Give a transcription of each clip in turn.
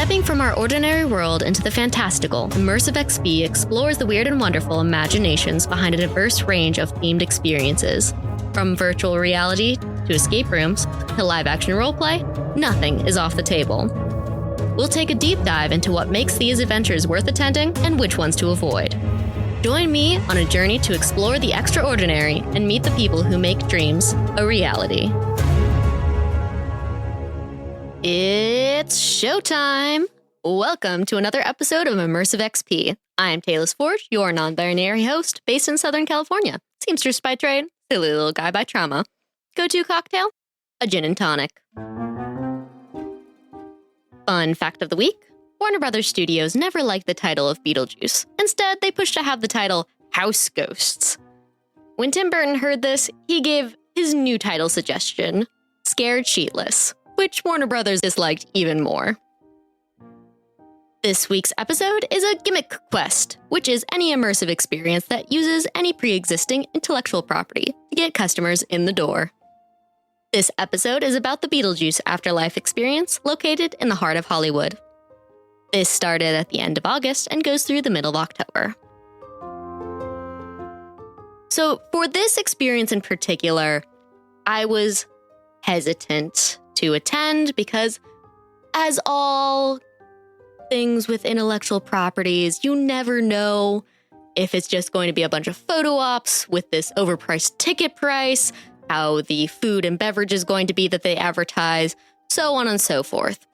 Stepping from our ordinary world into the fantastical, Immersive XP explores the weird and wonderful imaginations behind a diverse range of themed experiences. From virtual reality to escape rooms to live-action roleplay, nothing is off the table. We'll take a deep dive into what makes these adventures worth attending and which ones to avoid. Join me on a journey to explore the extraordinary and meet the people who make dreams a reality. It's showtime! Welcome to another episode of Immersive XP. I'm Taylor Forge, your non-binary host based in Southern California. Seamstress by trade, silly little guy by trauma. Go-to cocktail? A gin and tonic. Fun fact of the week. Warner Brothers Studios never liked the title of Beetlejuice. Instead, they pushed to have the title House Ghosts. When Tim Burton heard this, he gave his new title suggestion, Scared Sheetless, which Warner Brothers disliked even more. This week's episode is a Gimmick quest, which is any immersive experience that uses any pre-existing intellectual property to get customers in the door. This episode is about the Beetlejuice Afterlife Experience, located in the heart of Hollywood. This started at the end of August and goes through the middle of October. So for this experience in particular, I was hesitant to attend because, as all things with intellectual properties, you never know if it's just going to be a bunch of photo ops with this overpriced ticket price, how the food and beverage is going to be that they advertise, so on and so forth.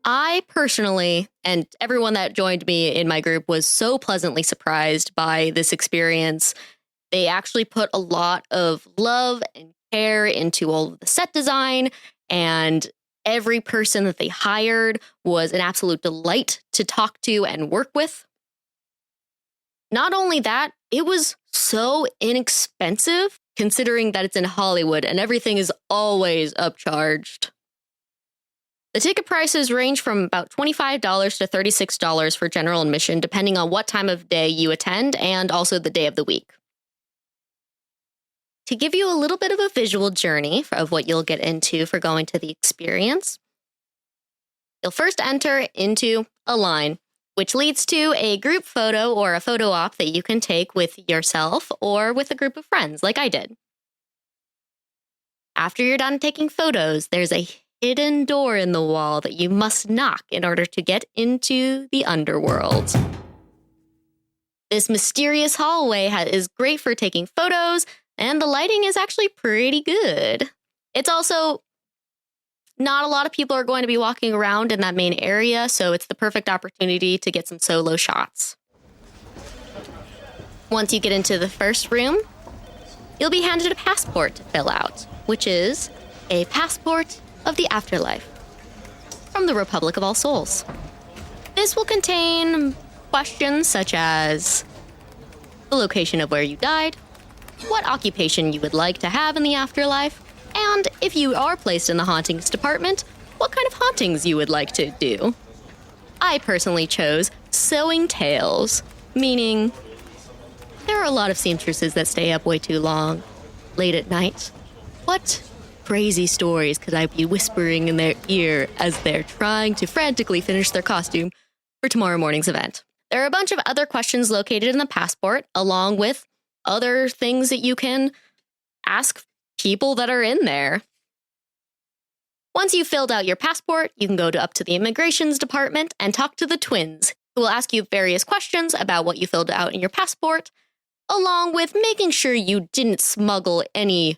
I personally, and everyone that joined me in my group, was so pleasantly surprised by this experience. They actually put a lot of love and care into all of the set design, and every person that they hired was an absolute delight to talk to and work with. Not only that, it was so inexpensive, considering that it's in Hollywood and everything is always upcharged. The ticket prices range from about $25 to $36 for general admission, depending on what time of day you attend and also the day of the week. To give you a little bit of a visual journey of what you'll get into for going to the experience, you'll first enter into a line, which leads to a group photo or a photo op that you can take with yourself or with a group of friends, like I did. After you're done taking photos, there's a hidden door in the wall that you must knock in order to get into the underworld. This mysterious hallway is great for taking photos, and the lighting is actually pretty good. It's also not a lot of people are going to be walking around in that main area, so it's the perfect opportunity to get some solo shots. Once you get into the first room, you'll be handed a passport to fill out, which is a passport of the afterlife from the Republic of All Souls. This will contain questions such as the location of where you died, what occupation you would like to have in the afterlife, and if you are placed in the hauntings department, what kind of hauntings you would like to do. I personally chose sewing tales, meaning there are a lot of seamstresses that stay up way too long, late at night. What crazy stories could I be whispering in their ear as they're trying to frantically finish their costume for tomorrow morning's event? There are a bunch of other questions located in the passport, along with other things that you can ask people that are in there. Once you've filled out your passport, you can go up to the immigrations department and talk to the twins, who will ask you various questions about what you filled out in your passport, along with making sure you didn't smuggle any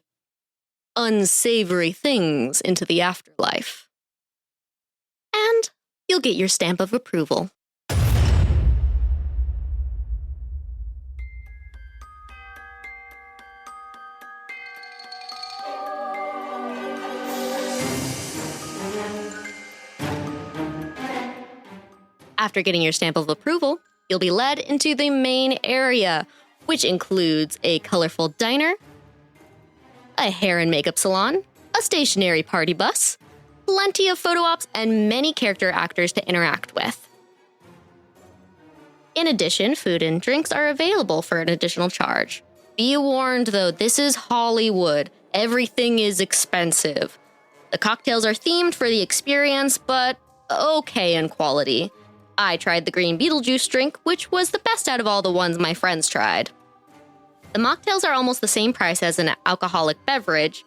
unsavory things into the afterlife. And you'll get your stamp of approval. After getting your stamp of approval, you'll be led into the main area, which includes a colorful diner, a hair and makeup salon, a stationary party bus, plenty of photo ops, and many character actors to interact with. In addition, food and drinks are available for an additional charge. Be warned, though, this is Hollywood. Everything is expensive. The cocktails are themed for the experience, but okay in quality. I tried the green Beetlejuice drink, which was the best out of all the ones my friends tried. The mocktails are almost the same price as an alcoholic beverage,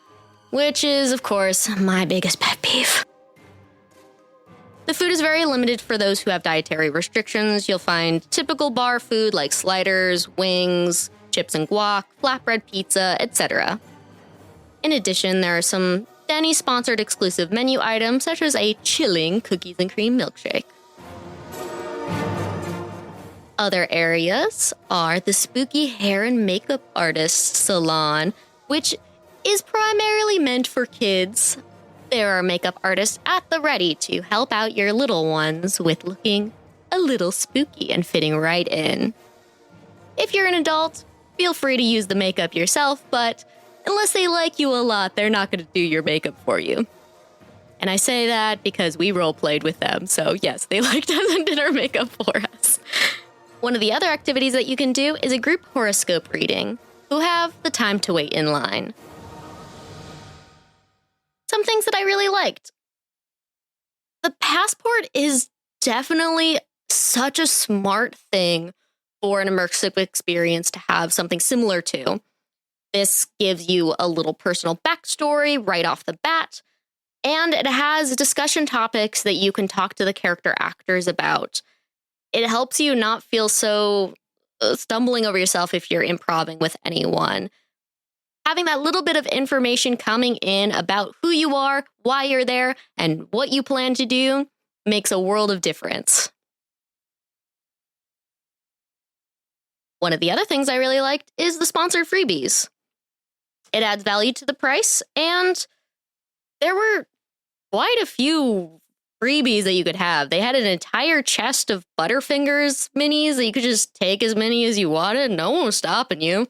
which is, of course, my biggest pet peeve. The food is very limited for those who have dietary restrictions. You'll find typical bar food like sliders, wings, chips and guac, flatbread pizza, etc. In addition, there are some Denny's-sponsored exclusive menu items, such as a chilling cookies and cream milkshake. Other areas are the spooky hair and makeup artist salon, which is primarily meant for kids. There are makeup artists at the ready to help out your little ones with looking a little spooky and fitting right in. If you're an adult, feel free to use the makeup yourself, but unless they like you a lot, they're not going to do your makeup for you. And I say that because we role-played with them, so yes, they liked us and did our makeup for us. One of the other activities that you can do is a group horoscope reading, who have the time to wait in line. Some things that I really liked. The passport is definitely such a smart thing for an immersive experience to have something similar to. This gives you a little personal backstory right off the bat, and it has discussion topics that you can talk to the character actors about. It helps you not feel so stumbling over yourself if you're improvising with anyone. Having that little bit of information coming in about who you are, why you're there, and what you plan to do makes a world of difference. One of the other things I really liked is the sponsored freebies. It adds value to the price, and there were quite a few freebies that you could have. They had an entire chest of Butterfingers minis that you could just take as many as you wanted. No one was stopping you.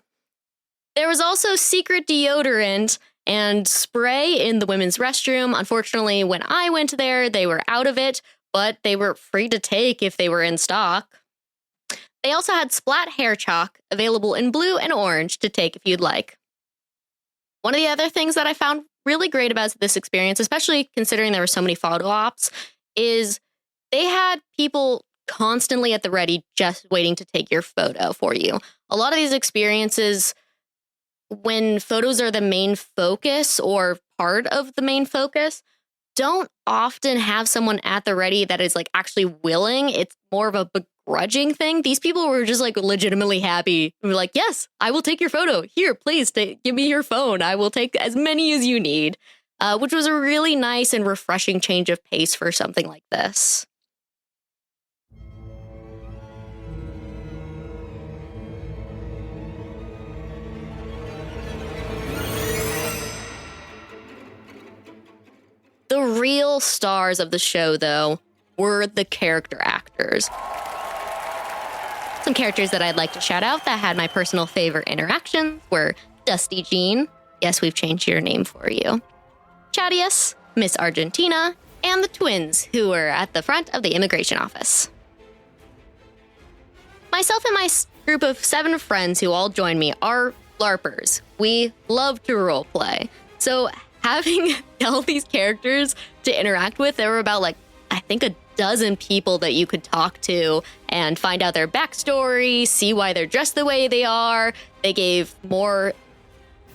There was also secret deodorant and spray in the women's restroom. Unfortunately, when I went there, they were out of it, but they were free to take if they were in stock. They also had Splat hair chalk available in blue and orange to take if you'd like. One of the other things that I found really great about this experience, especially considering there were so many photo ops, is they had people constantly at the ready just waiting to take your photo for you. A lot of these experiences, when photos are the main focus or part of the main focus, don't often have someone at the ready that is like actually willing. It's more of a begrudging thing. These people were just like legitimately happy. They were like, yes, I will take your photo. Here, please give me your phone. I will take as many as you need, which was a really nice and refreshing change of pace for something like this. The real stars of the show, though, were the character actors. Some characters that I'd like to shout out that had my personal favorite interactions were Dusty Jean, yes, we've changed your name for you, Chadius, Miss Argentina, and the twins, who were at the front of the immigration office. Myself and my group of 7 friends who all joined me are LARPers. We love to roleplay. So having all these characters to interact with, there were about I think a dozen people that you could talk to and find out their backstory, see why they're dressed the way they are. They gave more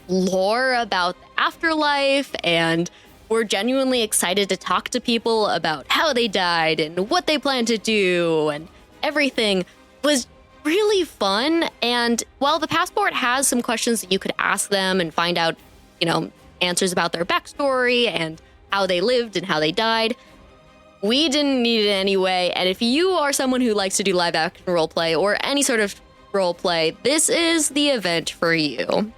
lore about the afterlife, and we're genuinely excited to talk to people about how they died and what they plan to do, and everything was really fun. And while the passport has some questions that you could ask them and find out, answers about their backstory and how they lived and how they died, we didn't need it anyway. And if you are someone who likes to do live action roleplay or any sort of roleplay, this is the event for you.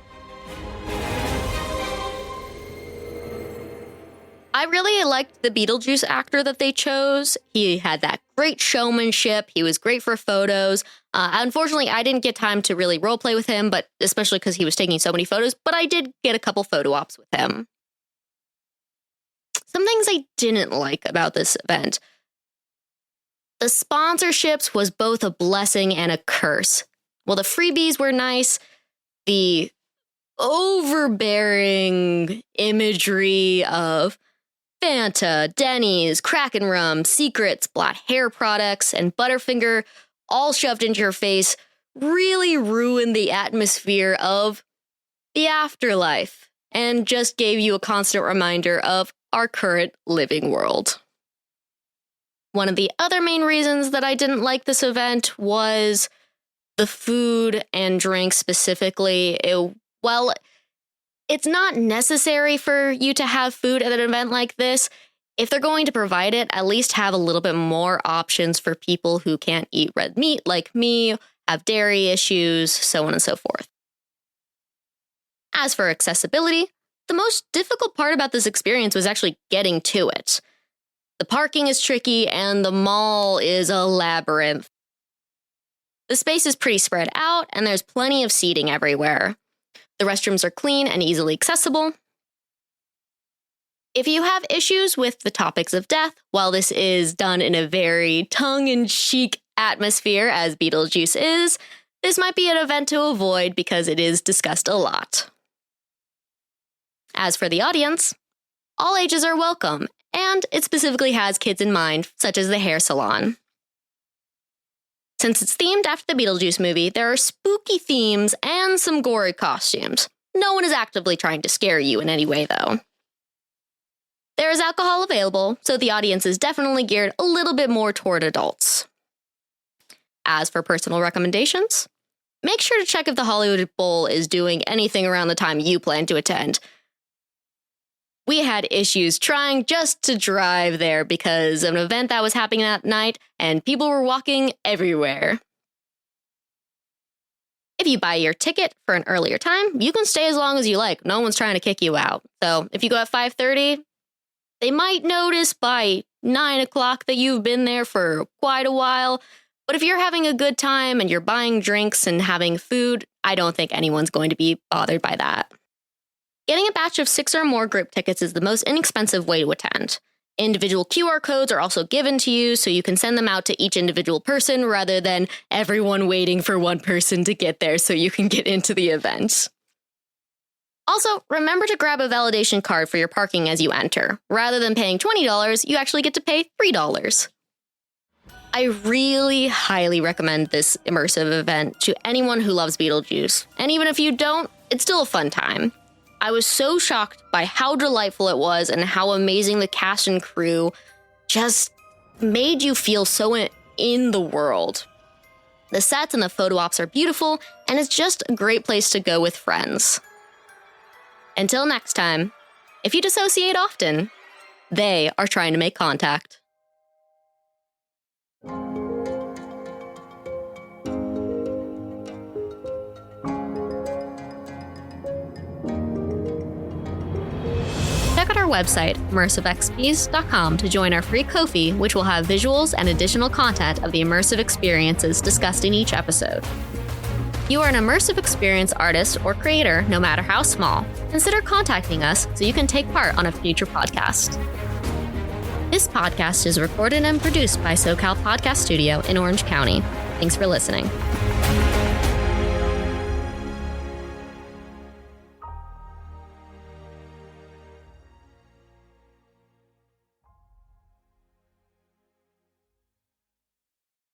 I really liked the Beetlejuice actor that they chose. He had that great showmanship. He was great for photos. Unfortunately, I didn't get time to really roleplay with him, but especially because he was taking so many photos, but I did get a couple photo ops with him. Some things I didn't like about this event. The sponsorships was both a blessing and a curse. Well, the freebies were nice. The overbearing imagery of Fanta, Denny's, Kraken Rum, Secrets, black hair products, and Butterfinger all shoved into your face really ruined the atmosphere of the afterlife and just gave you a constant reminder of our current living world. One of the other main reasons that I didn't like this event was the food and drink specifically. It's not necessary for you to have food at an event like this. If they're going to provide it, at least have a little bit more options for people who can't eat red meat like me, have dairy issues, so on and so forth. As for accessibility, the most difficult part about this experience was actually getting to it. The parking is tricky and the mall is a labyrinth. The space is pretty spread out and there's plenty of seating everywhere. The restrooms are clean and easily accessible. If you have issues with the topics of death, while this is done in a very tongue-in-cheek atmosphere as Beetlejuice is, this might be an event to avoid because it is discussed a lot. As for the audience, all ages are welcome, and it specifically has kids in mind, such as the hair salon. Since it's themed after the Beetlejuice movie, there are spooky themes and some gory costumes. No one is actively trying to scare you in any way, though. There is alcohol available, so the audience is definitely geared a little bit more toward adults. As for personal recommendations, make sure to check if the Hollywood Bowl is doing anything around the time you plan to attend. We had issues trying just to drive there because of an event that was happening that night, and people were walking everywhere. If you buy your ticket for an earlier time, you can stay as long as you like. No one's trying to kick you out. So if you go at 5:30, they might notice by 9 o'clock that you've been there for quite a while. But if you're having a good time and you're buying drinks and having food, I don't think anyone's going to be bothered by that. Getting a batch of 6 or more group tickets is the most inexpensive way to attend. Individual QR codes are also given to you, so you can send them out to each individual person rather than everyone waiting for one person to get there so you can get into the event. Also, remember to grab a validation card for your parking as you enter. Rather than paying $20, you actually get to pay $3. I really highly recommend this immersive event to anyone who loves Beetlejuice. And even if you don't, it's still a fun time. I was so shocked by how delightful it was and how amazing the cast and crew just made you feel so in the world. The sets and the photo ops are beautiful, and it's just a great place to go with friends. Until next time, if you dissociate often, they are trying to make contact. Check out our website, immersivexps.com, to join our free Ko-fi, which will have visuals and additional content of the immersive experiences discussed in each episode. If you are an immersive experience artist or creator, no matter how small, consider contacting us so you can take part on a future podcast. This podcast is recorded and produced by SoCal Podcast Studio in Orange County. Thanks for listening.